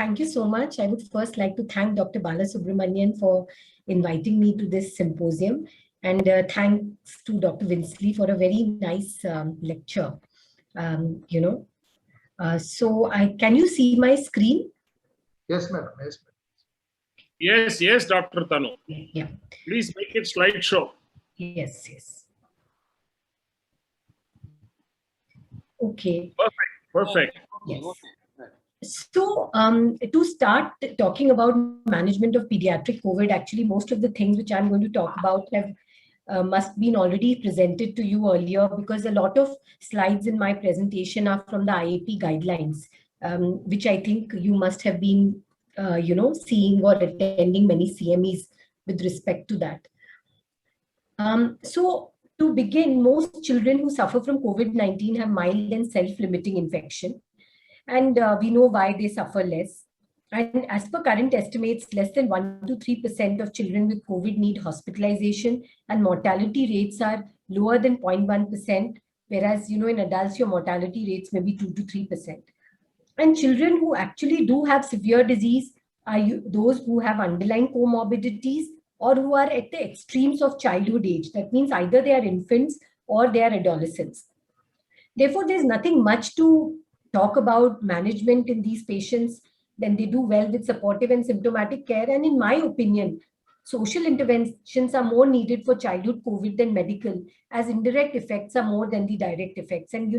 thank you so much. I would first like to thank Dr. Balasubramanian for inviting me to this symposium, and thanks to Dr. Winsley for a very nice lecture. Can you see my screen? Yes, madam. Yes, madam. Yes, Dr. Tanu. Yeah. Please make it slideshow. Yes. Okay. Perfect. Yes. So, to start talking about management of pediatric COVID, actually, most of the things which I'm going to talk about have must been already presented to you earlier, because a lot of slides in my presentation are from the IAP guidelines, which I think you must have been, seeing or attending many CMEs with respect to that. So to begin, most children who suffer from COVID-19 have mild and self-limiting infection. And we know why they suffer less. And as per current estimates, less than 1 to 3% of children with COVID need hospitalization, and mortality rates are lower than 0.1%, whereas, in adults, your mortality rates may be 2 to 3%. And children who actually do have severe disease are those who have underlying comorbidities or who are at the extremes of childhood age. That means either they are infants or they are adolescents. Therefore, there's nothing much to talk about management in these patients. Then they do well with supportive and symptomatic care. And in my opinion, social interventions are more needed for childhood COVID than medical, as indirect effects are more than the direct effects. And,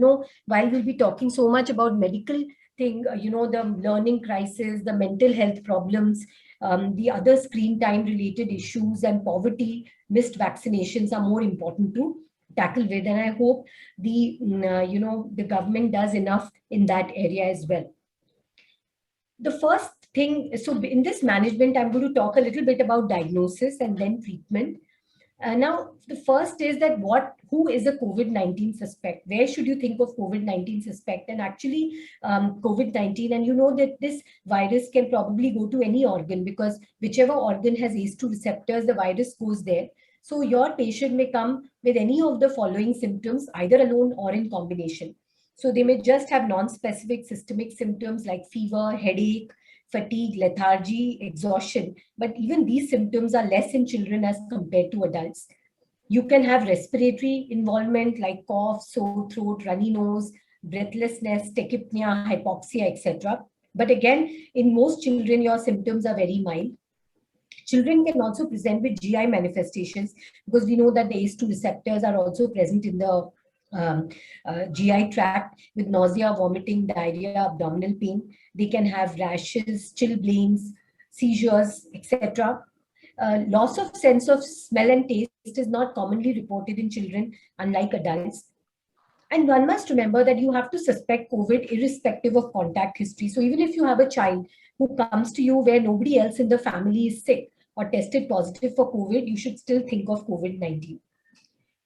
while we'll be talking so much about medical thing, the learning crisis, the mental health problems, the other screen time related issues and poverty, missed vaccinations are more important to tackle with. And I hope the government does enough in that area as well. The first thing, so in this management, I'm going to talk a little bit about diagnosis and then treatment. Now, the first is that who is a COVID-19 suspect? Where should you think of COVID-19 suspect? And actually, COVID-19, and you know that this virus can probably go to any organ, because whichever organ has ACE2 receptors, the virus goes there. So your patient may come with any of the following symptoms, either alone or in combination. So they may just have non-specific systemic symptoms like fever, headache, fatigue, lethargy, exhaustion. But even these symptoms are less in children as compared to adults. You can have respiratory involvement like cough, sore throat, runny nose, breathlessness, tachypnea, hypoxia, etc. But again, in most children, your symptoms are very mild. Children can also present with GI manifestations, because we know that the ACE2 receptors are also present in the GI tract, with nausea, vomiting, diarrhea, abdominal pain. They can have rashes, chilblains, seizures, etc. Loss of sense of smell and taste is not commonly reported in children, unlike adults. And one must remember that you have to suspect COVID irrespective of contact history. So even if you have a child who comes to you where nobody else in the family is sick or tested positive for COVID, you should still think of COVID-19.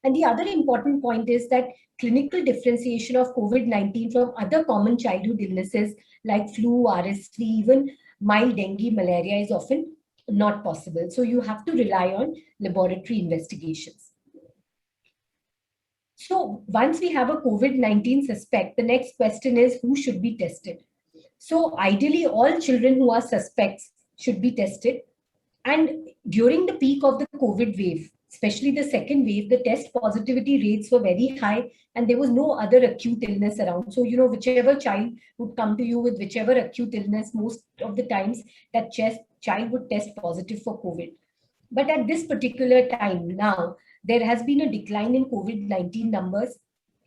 And the other important point is that clinical differentiation of COVID-19 from other common childhood illnesses like flu, RSV, even mild dengue, malaria is often not possible. So you have to rely on laboratory investigations. So once we have a COVID-19 suspect, the next question is who should be tested? So ideally, all children who are suspects should be tested. And during the peak of the COVID wave, especially the second wave, the test positivity rates were very high and there was no other acute illness around. So, whichever child would come to you with whichever acute illness, most of the times that child would test positive for COVID. But at this particular time now, there has been a decline in COVID-19 numbers,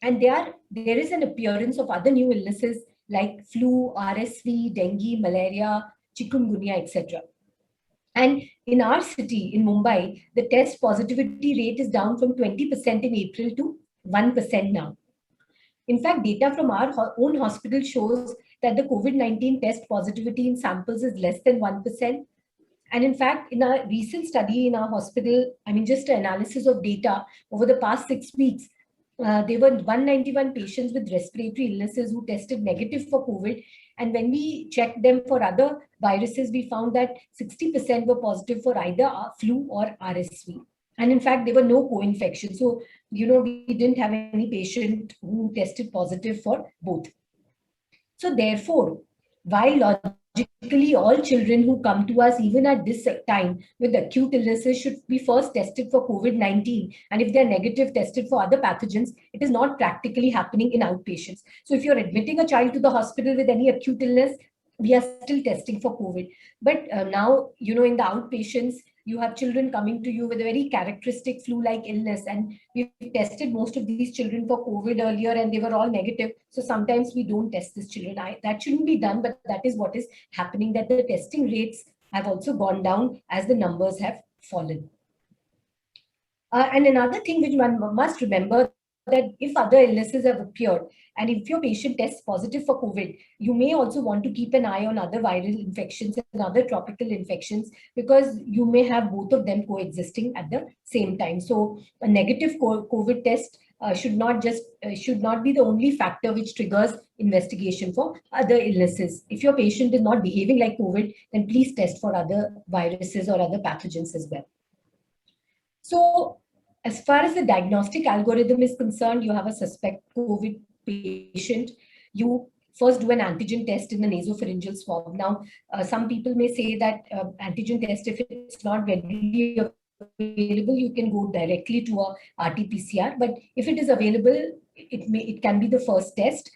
and there is an appearance of other new illnesses like flu, RSV, dengue, malaria, chikungunya, etc. And in our city, in Mumbai, the test positivity rate is down from 20% in April to 1% now. In fact, data from our own hospital shows that the COVID-19 test positivity in samples is less than 1%. And in fact, in a recent study in our hospital, just an analysis of data over the past 6 weeks, there were 191 patients with respiratory illnesses who tested negative for COVID. And when we checked them for other viruses, we found that 60% were positive for either flu or RSV. And in fact, there were no co-infections. So, we didn't have any patient who tested positive for both. So therefore, while all children who come to us, even at this time with acute illnesses, should be first tested for COVID-19. And if they're negative, tested for other pathogens. It is not practically happening in outpatients. So if you're admitting a child to the hospital with any acute illness, we are still testing for COVID. But now, in the outpatients, you have children coming to you with a very characteristic flu-like illness. And we've tested most of these children for COVID earlier and they were all negative. So sometimes we don't test these children. That shouldn't be done, but that is what is happening, that the testing rates have also gone down as the numbers have fallen. And another thing which one must remember, that if other illnesses have appeared and if your patient tests positive for COVID, you may also want to keep an eye on other viral infections and other tropical infections, because you may have both of them coexisting at the same time. So a negative COVID test should not be the only factor which triggers investigation for other illnesses. If your patient is not behaving like COVID, then please test for other viruses or other pathogens as well. So as far as the diagnostic algorithm is concerned, you have a suspect COVID patient. You first do an antigen test in the nasopharyngeal swab. Now, some people may say that antigen test, if it's not readily available, you can go directly to a RT-PCR. But if it is available, it can be the first test,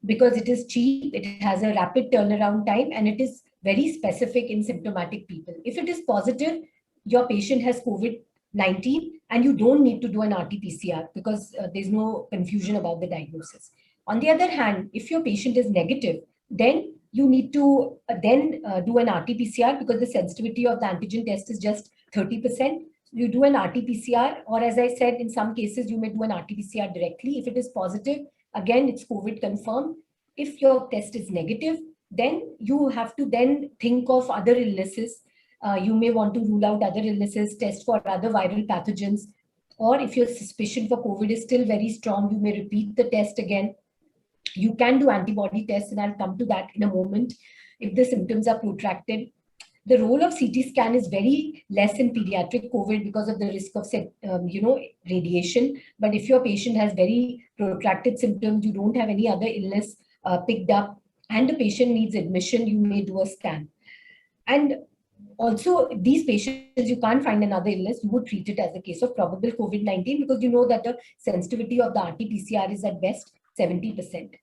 because it is cheap, it has a rapid turnaround time, and it is very specific in symptomatic people. If it is positive, your patient has COVID-19, and you don't need to do an RT-PCR because there's no confusion about the diagnosis. On the other hand, if your patient is negative, then you need to do an RT-PCR, because the sensitivity of the antigen test is just 30%. You do an RT-PCR, or as I said, in some cases, you may do an RT-PCR directly. If it is positive, again, it's COVID confirmed. If your test is negative, then you have to then think of other illnesses. You may want to rule out other illnesses, test for other viral pathogens, or if your suspicion for COVID is still very strong, you may repeat the test again. You can do antibody tests, and I'll come to that in a moment if the symptoms are protracted. The role of CT scan is very less in pediatric COVID because of the risk of, radiation. But if your patient has very protracted symptoms, you don't have any other illness picked up, and the patient needs admission, you may do a scan. And also, these patients, you can't find another illness, you would treat it as a case of probable COVID-19, because you know that the sensitivity of the RT-PCR is at best 70%.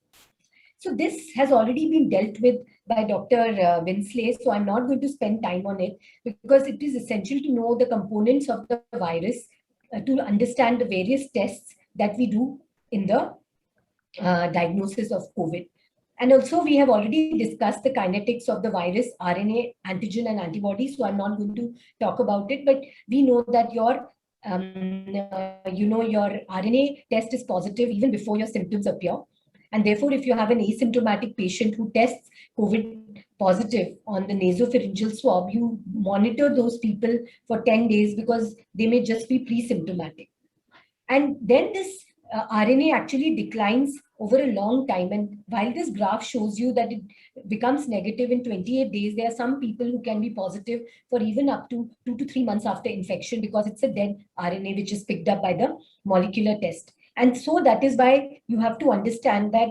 So this has already been dealt with by Dr. Winsley, so I'm not going to spend time on it, because it is essential to know the components of the virus to understand the various tests that we do in the diagnosis of COVID. And also, we have already discussed the kinetics of the virus, RNA, antigen, and antibodies. So I'm not going to talk about it, but we know that your RNA test is positive even before your symptoms appear. And therefore, if you have an asymptomatic patient who tests COVID positive on the nasopharyngeal swab, you monitor those people for 10 days because they may just be pre-symptomatic. And then this RNA actually declines over a long time. And while this graph shows you that it becomes negative in 28 days, there are some people who can be positive for even up to 2 to 3 months after infection, because it's a dead RNA which is picked up by the molecular test. And so that is why you have to understand that,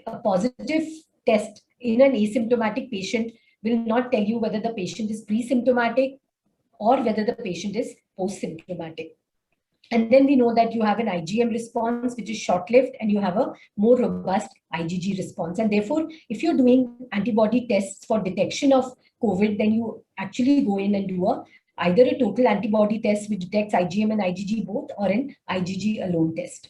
a positive test in an asymptomatic patient will not tell you whether the patient is pre-symptomatic or whether the patient is post-symptomatic. And then we know that you have an IgM response, which is short-lived, and you have a more robust IgG response. And therefore, if you're doing antibody tests for detection of COVID, then you actually go in and do either a total antibody test which detects IgM and IgG both, or an IgG alone test.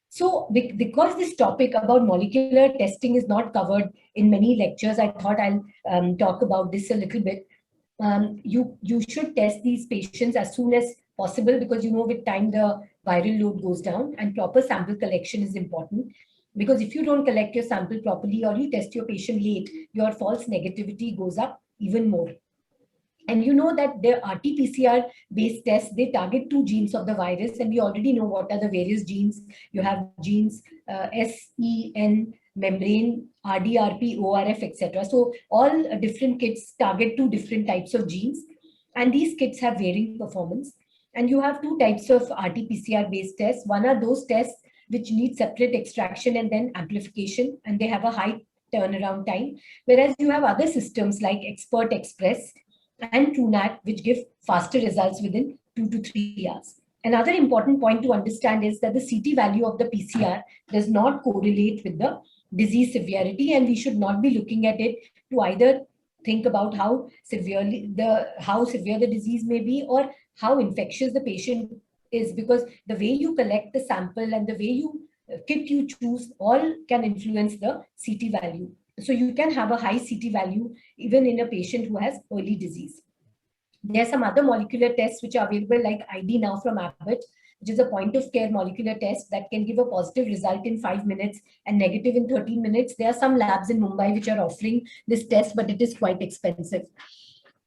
So because this topic about molecular testing is not covered in many lectures, I thought I'll talk about this a little bit. You should test these patients as soon as possible, because with time the viral load goes down, and proper sample collection is important, because if you don't collect your sample properly or you test your patient late, your false negativity goes up even more. And you know that the RT-PCR based tests, they target 2 genes of the virus, and we already know what are the various genes. You have genes SEN, membrane, RDRP, ORF, etc. So all different kits target 2 different types of genes, and these kits have varying performance. And you have 2 types of RT-PCR based tests. One are those tests which need separate extraction and then amplification, and they have a high turnaround time, whereas you have other systems like Expert Express and TrueNat, which give faster results within 2 to 3 hours. Another important point to understand is that the CT value of the PCR does not correlate with the disease severity, and we should not be looking at it to either think about how severe the disease may be or how infectious the patient is, because the way you collect the sample and the way kit you choose all can influence the CT value. So you can have a high CT value even in a patient who has early disease. There are some other molecular tests which are available, like ID Now from Abbott, which is a point-of-care molecular test that can give a positive result in 5 minutes and negative in 13 minutes. There are some labs in Mumbai which are offering this test, but it is quite expensive.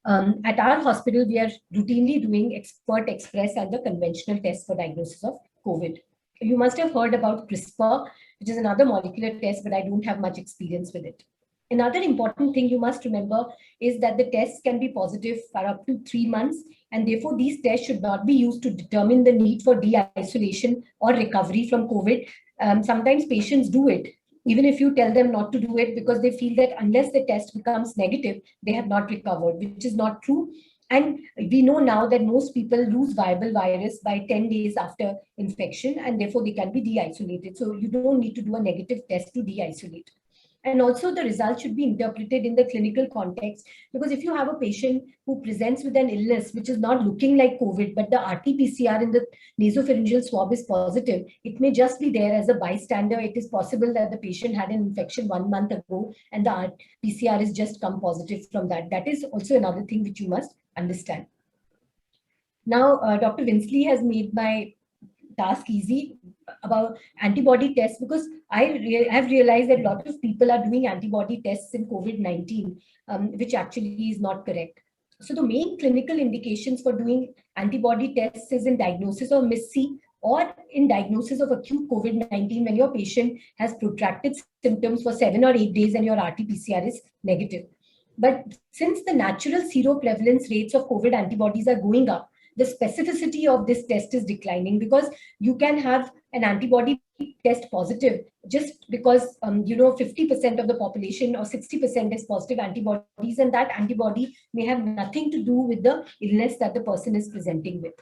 At our hospital, we are routinely doing Expert Express and the conventional test for diagnosis of COVID. You must have heard about CRISPR, which is another molecular test, but I don't have much experience with it. Another important thing you must remember is that the tests can be positive for up to 3 months, and therefore these tests should not be used to determine the need for de-isolation or recovery from COVID. Sometimes patients do it, even if you tell them not to do it, because they feel that unless the test becomes negative, they have not recovered, which is not true. And we know now that most people lose viable virus by 10 days after infection, and therefore they can be de-isolated. So you don't need to do a negative test to de-isolate. And also the results should be interpreted in the clinical context, because if you have a patient who presents with an illness which is not looking like COVID, but the RT-PCR in the nasopharyngeal swab is positive, it may just be there as a bystander. It is possible that the patient had an infection 1 month ago and the PCR has just come positive from that. That is also another thing which you must understand. Now, Dr. Winsley has made my task easy about antibody tests, because I have realized that a lot of people are doing antibody tests in COVID-19, which actually is not correct. So the main clinical indications for doing antibody tests is in diagnosis of MIS-C or in diagnosis of acute COVID-19 when your patient has protracted symptoms for 7 or 8 days and your RT-PCR is negative. But since the natural seroprevalence rates of COVID antibodies are going up, the specificity of this test is declining, because you can have an antibody test positive just because 50% of the population or 60% is positive antibodies, and that antibody may have nothing to do with the illness that the person is presenting with.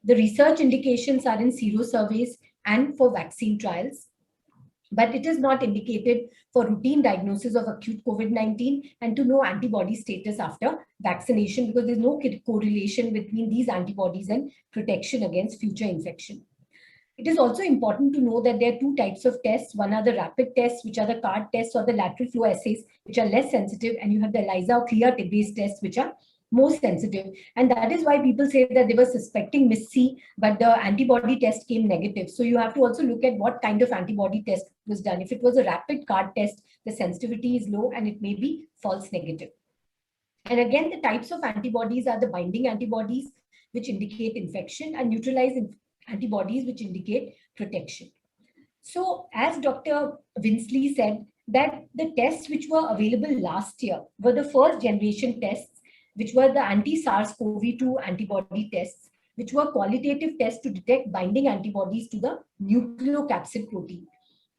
The research indications are in sero surveys and for vaccine trials, but it is not indicated for routine diagnosis of acute COVID-19 and to know antibody status after vaccination, because there's no correlation between these antibodies and protection against future infection. It is also important to know that there are 2 types of tests. One are the rapid tests, which are the CART tests or the lateral flow assays, which are less sensitive, and you have the ELISA or CLIA-based tests, which are more sensitive. And that is why people say that they were suspecting MIS-C, but the antibody test came negative. So you have to also look at what kind of antibody test was done. If it was a rapid CART test, the sensitivity is low and it may be false negative. And again, the types of antibodies are the binding antibodies, which indicate infection, and neutralizing antibodies, which indicate protection. So as Dr. Winsley said, that the tests which were available last year were the first generation tests, which were the anti-SARS-CoV-2 antibody tests, which were qualitative tests to detect binding antibodies to the nucleocapsid protein.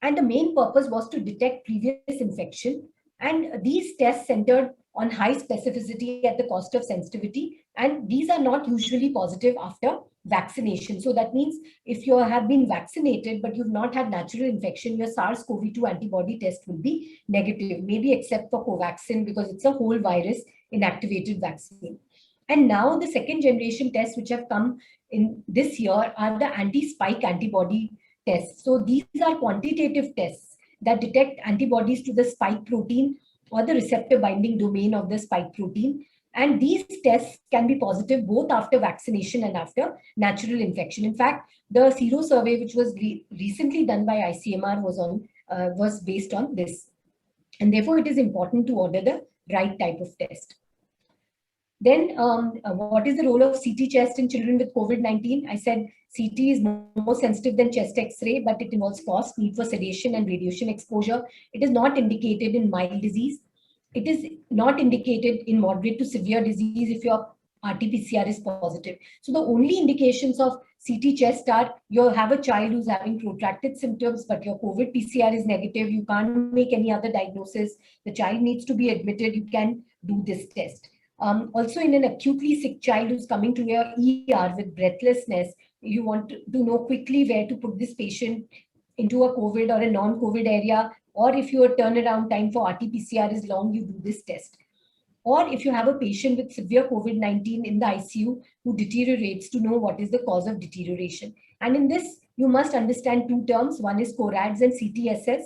And the main purpose was to detect previous infection. And these tests centered on high specificity at the cost of sensitivity. And these are not usually positive after vaccination. So that means if you have been vaccinated, but you've not had natural infection, your SARS-CoV-2 antibody test will be negative, maybe except for Covaxin, because it's a whole virus inactivated vaccine. And now the second generation tests which have come in this year are the anti-spike antibody tests. So these are quantitative tests that detect antibodies to the spike protein or the receptor binding domain of the spike protein. And these tests can be positive both after vaccination and after natural infection. In fact, the sero survey, which was recently done by ICMR, was based on this. And therefore, it is important to order the right type of test. Then what is the role of CT chest in children with COVID-19? I said CT is more sensitive than chest X-ray, but it involves cost, need for sedation and radiation exposure. It is not indicated in mild disease. It is not indicated in moderate to severe disease if your RT-PCR is positive. So the only indications of CT chest are you have a child who's having protracted symptoms, but your COVID PCR is negative. You can't make any other diagnosis. The child needs to be admitted. You can do this test. Also, in an acutely sick child who's coming to your ER with breathlessness, you want to know quickly where to put this patient into a COVID or a non-COVID area, or if your turnaround time for RT-PCR is long, you do this test. Or if you have a patient with severe COVID-19 in the ICU who deteriorates, to know what is the cause of deterioration. And in this, you must understand two terms. One is CORADS and CTSS.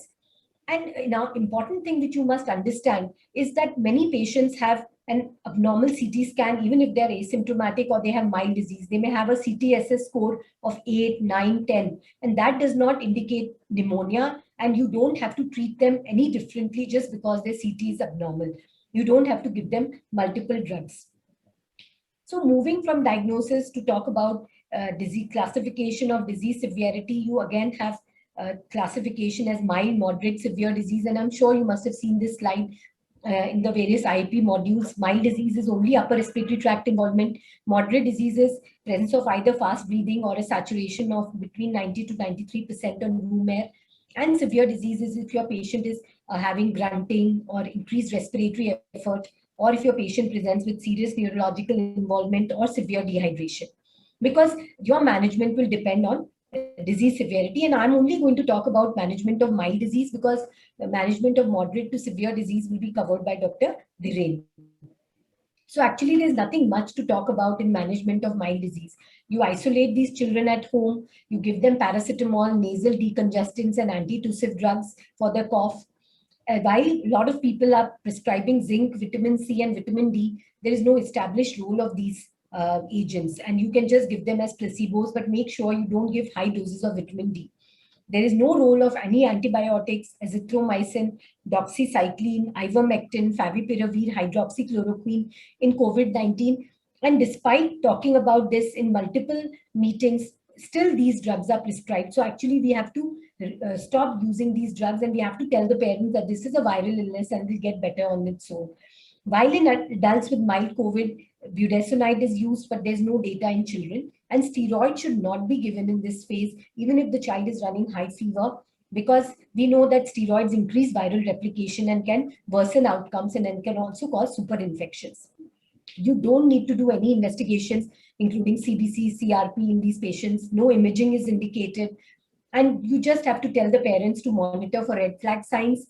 And now, important thing which you must understand is that many patients have an abnormal CT scan, even if they're asymptomatic or they have mild disease. They may have a CTSS score of 8, 9, 10, and that does not indicate pneumonia, and you don't have to treat them any differently just because their CT is abnormal. You don't have to give them multiple drugs. So moving from diagnosis to talk about disease classification of disease severity, you again have classification as mild, moderate, severe disease. And I'm sure you must have seen this slide in the various IEP modules. Mild disease is only upper respiratory tract involvement. Moderate disease is presence of either fast breathing or a saturation of between 90 to 93% on room air. And severe disease is if your patient is having grunting or increased respiratory effort, or if your patient presents with serious neurological involvement or severe dehydration. Because your management will depend on disease severity. And I'm only going to talk about management of mild disease because the management of moderate to severe disease will be covered by Dr. Dhiren. So actually, there's nothing much to talk about in management of mild disease. You isolate these children at home, you give them paracetamol, nasal decongestants, and antitussive drugs for their cough. While a lot of people are prescribing zinc, vitamin C, and vitamin D, there is no established role of these agents, and you can just give them as placebos, but make sure you don't give high doses of vitamin D. There is no role of any antibiotics, azithromycin, doxycycline, ivermectin, favipiravir, hydroxychloroquine in COVID-19. And despite talking about this in multiple meetings, still these drugs are prescribed. So actually we have to stop using these drugs, and we have to tell the parents that this is a viral illness and will get better on its own. While in adults with mild COVID, budesonide is used, but there's no data in children. And steroids should not be given in this phase, even if the child is running high fever, because we know that steroids increase viral replication and can worsen outcomes and can also cause super infections. You don't need to do any investigations, including CBC, CRP in these patients. No imaging is indicated. And you just have to tell the parents to monitor for red flag signs,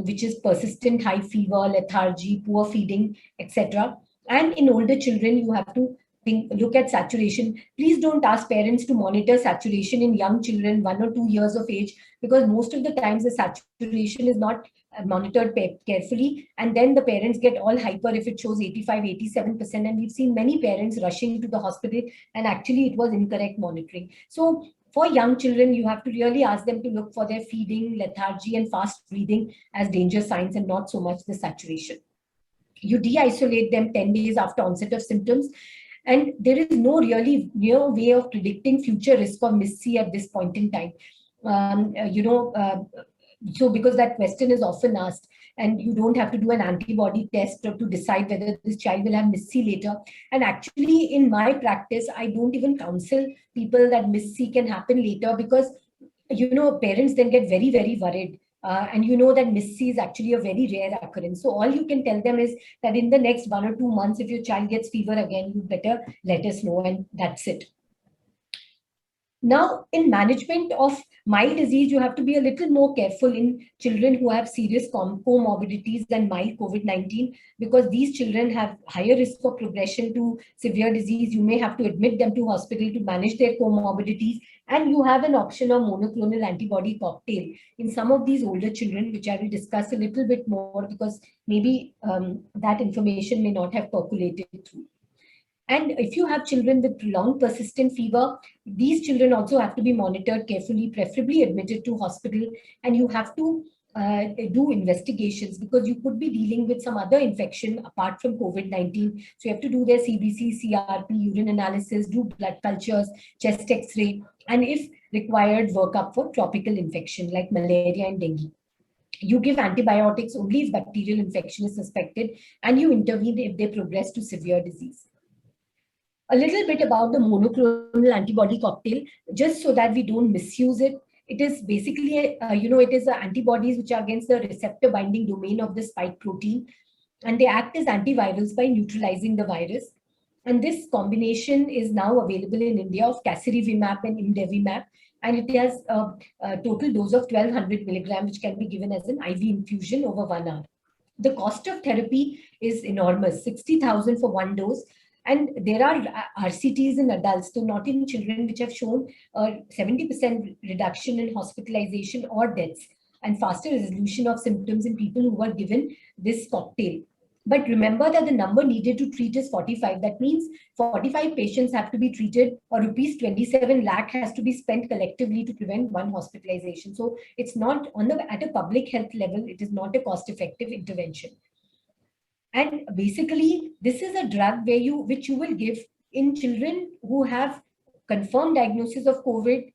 which is persistent high fever, lethargy, poor feeding, etc. And in older children, you have to look at saturation. Please don't ask parents to monitor saturation in young children, 1 or 2 years of age, because most of the times the saturation is not monitored carefully. And then the parents get all hyper if it shows 85, 87%. And we've seen many parents rushing to the hospital, and actually it was incorrect monitoring. So for young children, you have to really ask them to look for their feeding, lethargy, and fast breathing as danger signs, and not so much the saturation. You de-isolate them 10 days after onset of symptoms. And there is no really near way of predicting future risk of MIS-C at this point in time. So because that question is often asked, and you don't have to do an antibody test to decide whether this child will have MIS-C later. And actually, in my practice, I don't even counsel people that MIS-C can happen later, because, parents then get very, very worried. And you know that MIS-C is actually a very rare occurrence. So all you can tell them is that in the next 1 or 2 months, if your child gets fever again, you better let us know, and that's it. Now, in management of mild disease, you have to be a little more careful in children who have serious comorbidities than mild COVID-19, because these children have higher risk of progression to severe disease. You may have to admit them to hospital to manage their comorbidities, and you have an option of monoclonal antibody cocktail in some of these older children, which I will discuss a little bit more, because maybe that information may not have percolated through. And if you have children with prolonged persistent fever, these children also have to be monitored carefully, preferably admitted to hospital, and you have to do investigations, because you could be dealing with some other infection apart from COVID-19. So you have to do their CBC, CRP, urine analysis, do blood cultures, chest X-ray, and if required, work up for tropical infection like malaria and dengue. You give antibiotics only if bacterial infection is suspected, and you intervene if they progress to severe disease. A little bit about the monoclonal antibody cocktail, just so that we don't misuse it. It is basically, it is antibodies which are against the receptor binding domain of the spike protein, and they act as antivirals by neutralizing the virus. And this combination is now available in India of casirivimab and imdevimab, and it has a total dose of 1200 milligram, which can be given as an IV infusion over 1 hour. The cost of therapy is enormous, 60,000 for one dose. And there are RCTs in adults, so not in children, which have shown a 70% reduction in hospitalization or deaths and faster resolution of symptoms in people who were given this cocktail. But remember that the number needed to treat is 45. That means 45 patients have to be treated, or rupees 27 lakh has to be spent collectively to prevent one hospitalization. So it's not at a public health level, it is not a cost-effective intervention. And basically, this is a drug which you will give in children who have confirmed diagnosis of COVID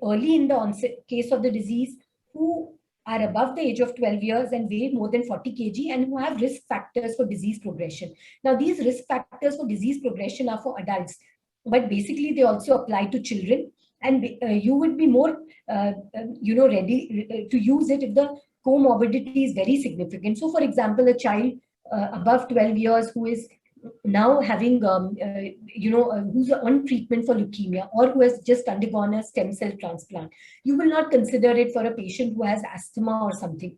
early in the onset case of the disease, who are above the age of 12 years and weigh more than 40 kg, and who have risk factors for disease progression. Now, these risk factors for disease progression are for adults, but basically they also apply to children. And you would be more, ready to use it if the comorbidity is very significant. So, for example, a child above 12 years who is now having, who's on treatment for leukemia, or who has just undergone a stem cell transplant. You will not consider it for a patient who has asthma or something.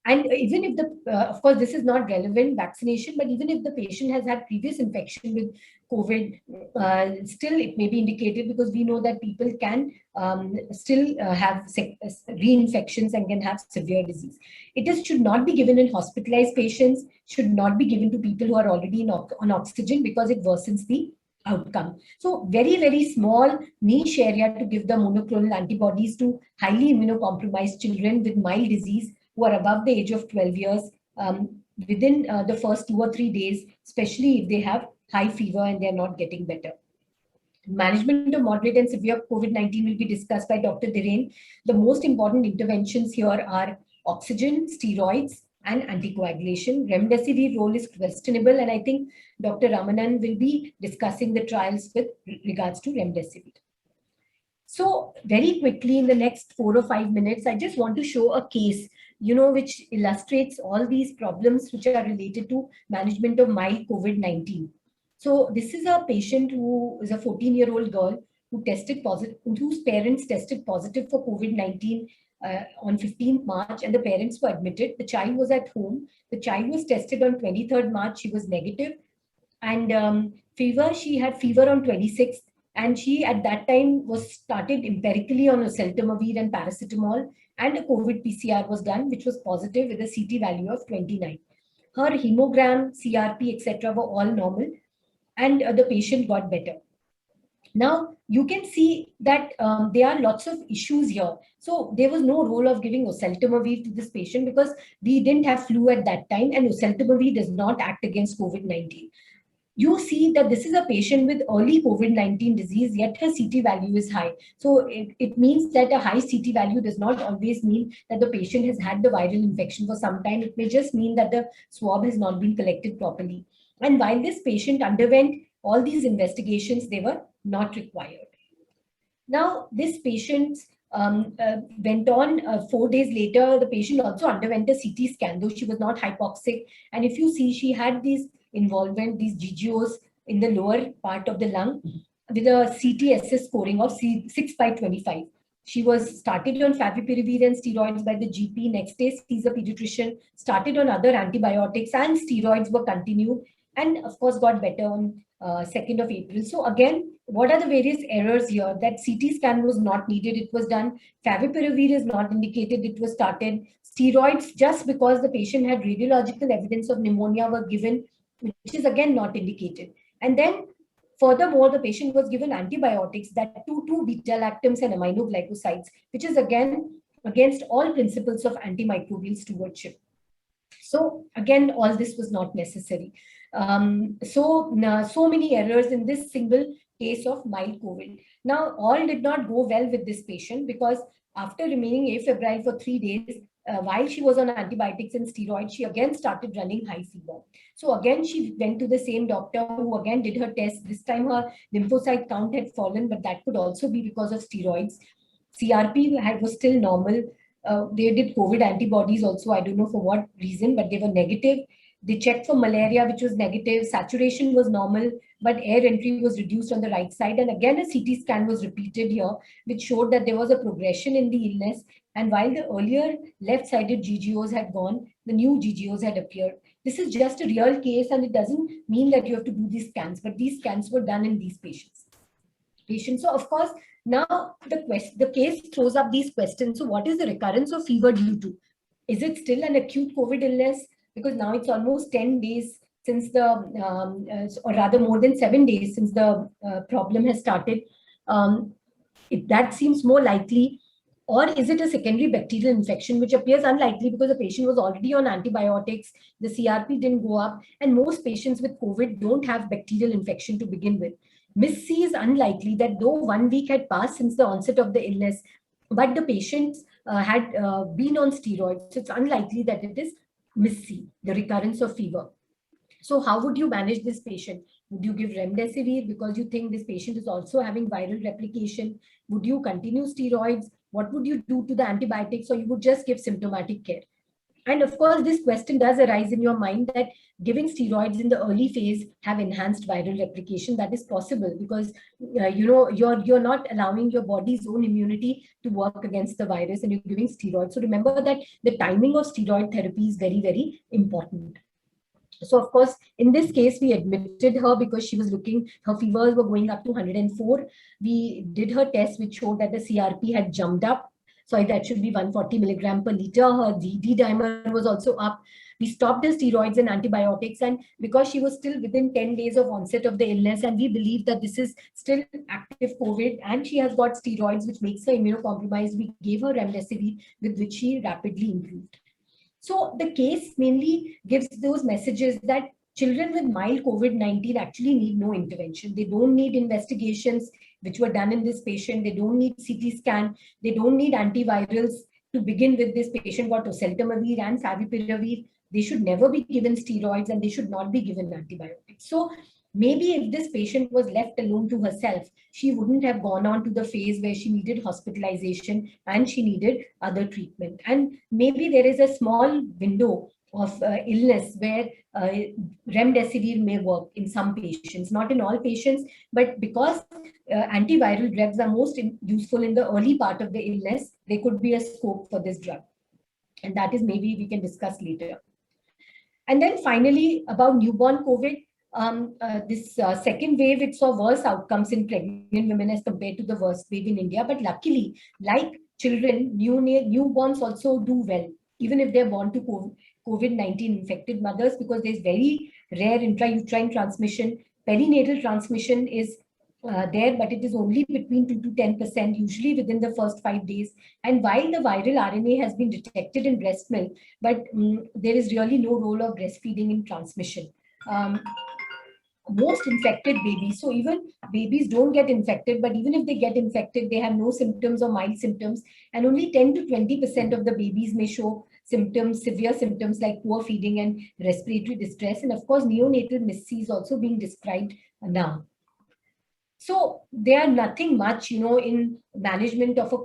And even if of course, this is not relevant vaccination, but even if the patient has had previous infection with COVID, still it may be indicated, because we know that people can still have reinfections and can have severe disease. Should not be given in hospitalized patients, should not be given to people who are already on oxygen, because it worsens the outcome. So very, very small niche area to give the monoclonal antibodies to highly immunocompromised children with mild disease who are above the age of 12 years within the first 2 or 3 days, especially if they have high fever and they're not getting better. Management of moderate and severe COVID-19 will be discussed by Dr. Dhiren. The most important interventions here are oxygen, steroids, and anticoagulation. Remdesivir role is questionable, and I think Dr. Ramanan will be discussing the trials with regards to remdesivir. So very quickly, in the next 4 or 5 minutes, I just want to show a case, which illustrates all these problems which are related to management of mild COVID-19. So this is a patient who is a 14-year-old girl who tested positive, whose parents tested positive for COVID-19 on 15th March, and the parents were admitted. The child was at home. The child was tested on 23rd March. She was negative. And she had fever on 26th. And she, at that time, was started empirically on oseltamivir and paracetamol, and a COVID PCR was done, which was positive with a CT value of 29. Her hemogram, CRP, etc. were all normal, and the patient got better. Now, you can see that there are lots of issues here. So there was no role of giving oseltamivir to this patient, because we didn't have flu at that time, and oseltamivir does not act against COVID-19. You see that this is a patient with early COVID-19 disease, yet her CT value is high. So it means that a high CT value does not always mean that the patient has had the viral infection for some time. It may just mean that the swab has not been collected properly. And while this patient underwent all these investigations, they were not required. Now, this patient went on 4 days later. The patient also underwent a CT scan, though she was not hypoxic. And if you see, she had these involvement, these GGOs in the lower part of the lung with a CTSS scoring of 6/25. She was started on favipiravir and steroids by the GP. Next day, sees a pediatrician, started on other antibiotics, and steroids were continued, and of course got better on 2nd of April. So again, what are the various errors here? That CT scan was not needed, it was done. Favipiravir is not indicated, it was started. Steroids, just because the patient had radiological evidence of pneumonia, were given, which is again not indicated. And then furthermore, the patient was given antibiotics, that 2,2-beta-lactams and aminoglycosides, which is again against all principles of antimicrobial stewardship. So again, all this was not necessary. So many errors in this single case of mild COVID. Now, all did not go well with this patient, because after remaining afebrile for 3 days, while she was on antibiotics and steroids, she again started running high fever. So again, she went to the same doctor who again did her test. This time her lymphocyte count had fallen, but that could also be because of steroids. CRP was still normal. They did COVID antibodies also. I don't know for what reason, but they were negative. They checked for malaria, which was negative. Saturation was normal, but air entry was reduced on the right side. And again, a CT scan was repeated here, which showed that there was a progression in the illness. And while the earlier left-sided GGOs had gone, the new GGOs had appeared. This is just a real case, and it doesn't mean that you have to do these scans, but these scans were done in these patients. So of course, now the case throws up these questions. So what is the recurrence of fever due to? Is it still an acute COVID illness? Because now it's almost 10 days since or rather more than 7 days since the problem has started. That seems more likely. Or is it a secondary bacterial infection, which appears unlikely because the patient was already on antibiotics, the CRP didn't go up, and most patients with COVID don't have bacterial infection to begin with. MIS-C is unlikely, that though 1 week had passed since the onset of the illness, but the patients had been on steroids. So it's unlikely that it is MIS-C, the recurrence of fever. So how would you manage this patient? Would you give remdesivir because you think this patient is also having viral replication? Would you continue steroids? What would you do to the antibiotics? Or you would just give symptomatic care? And of course, this question does arise in your mind that giving steroids in the early phase have enhanced viral replication. That is possible because you're not allowing your body's own immunity to work against the virus, and you're giving steroids. So remember that the timing of steroid therapy is very, very important. So of course, in this case, we admitted her because she was her fevers were going up to 104. We did her test, which showed that the CRP had jumped up. So that should be 140 milligram per liter. Her D dimer was also up. We stopped the steroids and antibiotics. And because she was still within 10 days of onset of the illness, and we believe that this is still active COVID, and she has got steroids, which makes her immunocompromised, we gave her remdesivir, with which she rapidly improved. So the case mainly gives those messages that children with mild COVID-19 actually need no intervention. They don't need investigations, which were done in this patient. They don't need CT scan. They don't need antivirals to begin with. This patient got oseltamivir and favipiravir. They should never be given steroids, and they should not be given antibiotics. So maybe if this patient was left alone to herself, she wouldn't have gone on to the phase where she needed hospitalization and she needed other treatment. And maybe there is a small window of illness where remdesivir may work in some patients, not in all patients, but because antiviral drugs are most useful in the early part of the illness, there could be a scope for this drug. And that is maybe we can discuss later. And then finally, about newborn COVID, this second wave, it saw worse outcomes in pregnant women as compared to the worst wave in India. But luckily, like children, newborns also do well, even if they're born to COVID-19 infected mothers, because there's very rare intrauterine transmission. Perinatal transmission is there, but it is only between 2 to 10%, usually within the first 5 days. And while the viral RNA has been detected in breast milk, but there is really no role of breastfeeding in transmission. Most infected babies, so even babies don't get infected, but even if they get infected, they have no symptoms or mild symptoms, and only 10 to 20% of the babies may show symptoms, severe symptoms like poor feeding and respiratory distress. And of course, neonatal MIS-C is also being described now. So they are nothing much, in management of a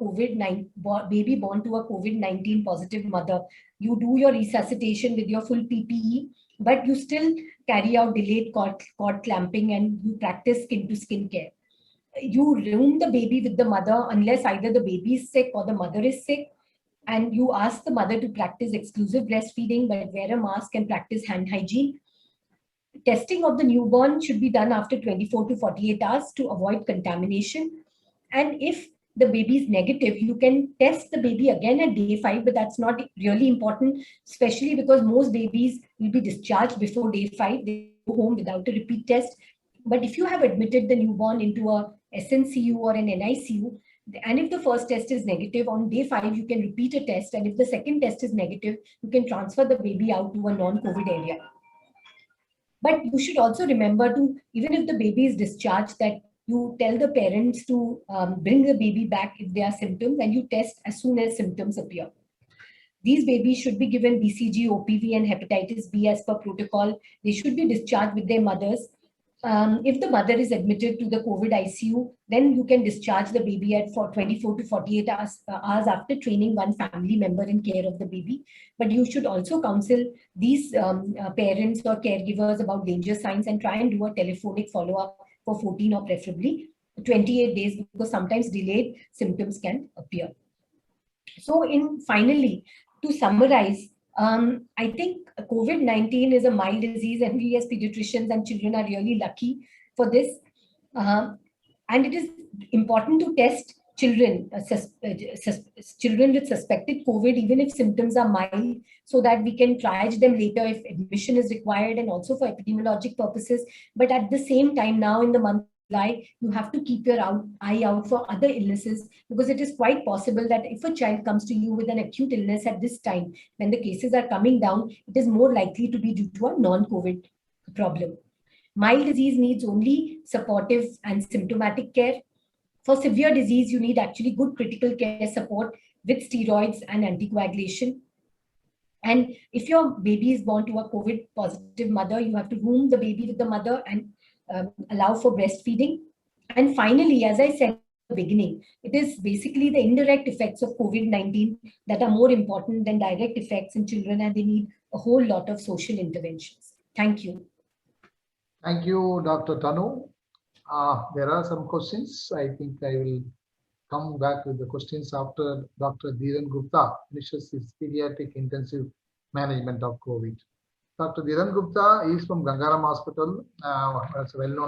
baby born to a COVID-19 positive mother. You do your resuscitation with your full PPE, but you still carry out delayed cord clamping, and you practice skin-to-skin care. You room the baby with the mother unless either the baby is sick or the mother is sick, and you ask the mother to practice exclusive breastfeeding, but wear a mask and practice hand hygiene. Testing of the newborn should be done after 24 to 48 hours to avoid contamination. And if the baby is negative, you can test the baby again at day 5, but that's not really important, especially because most babies will be discharged before day 5. They go home without a repeat test. But if you have admitted the newborn into a SNCU or an NICU, and if the first test is negative, on day 5, you can repeat a test. And if the second test is negative, you can transfer the baby out to a non-COVID area. But you should also remember to, even if the baby is discharged, that you tell the parents to bring the baby back if there are symptoms, and you test as soon as symptoms appear. These babies should be given BCG, OPV, and hepatitis B as per protocol. They should be discharged with their mothers. If the mother is admitted to the COVID ICU, then you can discharge the baby at 24 to 48 hours after training one family member in care of the baby. But you should also counsel these parents or caregivers about danger signs and try and do a telephonic follow-up for 14 or preferably 28 days, because sometimes delayed symptoms can appear. So finally, to summarize, I think COVID-19 is a mild disease, and we as pediatricians and children are really lucky for this. And it is important to test children, children with suspected COVID, even if symptoms are mild, so that we can triage them later if admission is required, and also for epidemiologic purposes. But at the same time, now in the month of July, you have to keep your eye out for other illnesses, because it is quite possible that if a child comes to you with an acute illness at this time, when the cases are coming down, it is more likely to be due to a non-COVID problem. Mild disease needs only supportive and symptomatic care. For severe disease, you need actually good critical care support with steroids and anticoagulation. And if your baby is born to a COVID positive mother, you have to room the baby with the mother and allow for breastfeeding. And finally, as I said at the beginning, it is basically the indirect effects of COVID-19 that are more important than direct effects in children, and they need a whole lot of social interventions. Thank you. Thank you, Dr. Tanu. There are some questions. I think I will come back with the questions after Dr. Dhiren Gupta finishes his pediatric intensive management of COVID. Dr. Dhiren Gupta is from Gangaram Hospital, as a well-known